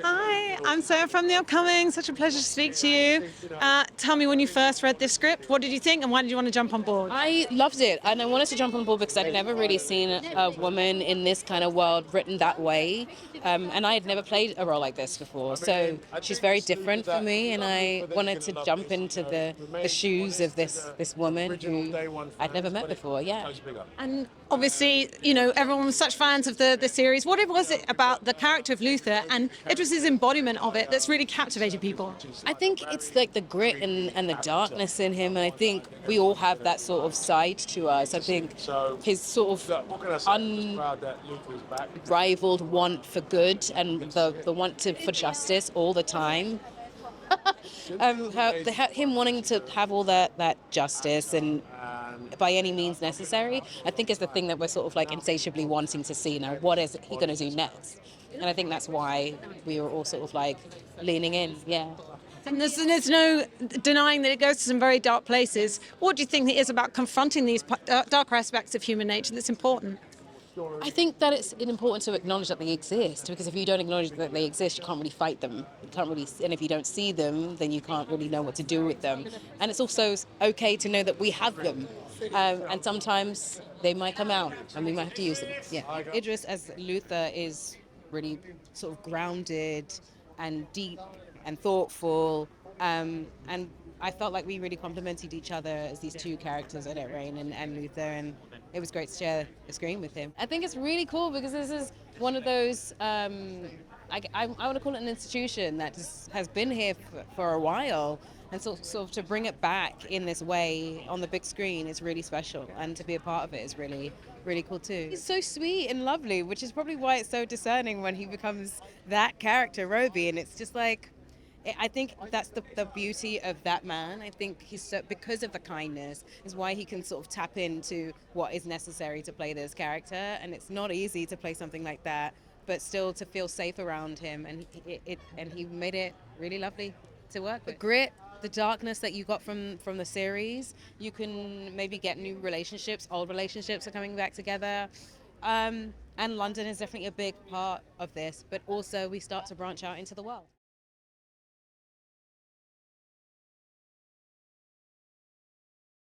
Hi, I'm Sarah from The Upcoming. Such a pleasure to speak to you. Tell me when you first read this script, what did you think and why did you want to jump on board? I loved it, and I wanted to jump on board because I'd never really seen a woman in this kind of world written that way, and I had never played a role like this before. So she's very different for me, and I wanted to jump into the shoes of this woman who I'd never met before. Yeah. And obviously, everyone was such fans of the series. What was it about the character of Luther and Idris's embodiment of it that's really captivated people? I think it's like the grit and the darkness in him, and I think we all have that sort of side to us. I think his sort of unrivaled want for good and the want for justice all the time. Him wanting to have all that justice and by any means necessary, I think is the thing that we're sort of like insatiably wanting to see now. What is he going to do next? And I think that's why we were all sort of like leaning in. Yeah. And there's no denying that it goes to some very dark places. What do you think it is about confronting these darker aspects of human nature that's important? I think that it's important to acknowledge that they exist, because if you don't acknowledge that they exist, you can't really fight them. You can't really, and if you don't see them, then you can't really know what to do with them. And it's also okay to know that we have them, and sometimes they might come out, and we might have to use them. Yeah, Idris as Luther is really sort of grounded and deep and thoughtful, and I felt like we really complemented each other as these two characters, Edit Rain and Luther, and it was great to share the screen with him. I think it's really cool because this is one of those, I want to call it an institution that just has been here for a while, and sort of to bring it back in this way on the big screen is really special, and to be a part of it is really, really cool too. He's so sweet and lovely, which is probably why it's so discerning when he becomes that character, Roby, and it's just like, I think that's the beauty of that man. I think he's so, because of the kindness, is why he can sort of tap into what is necessary to play this character. And it's not easy to play something like that, but still to feel safe around him. And he made it really lovely to work with. The grit, the darkness that you got from the series, you can maybe get new relationships. Old relationships are coming back together. And London is definitely a big part of this, but also we start to branch out into the world.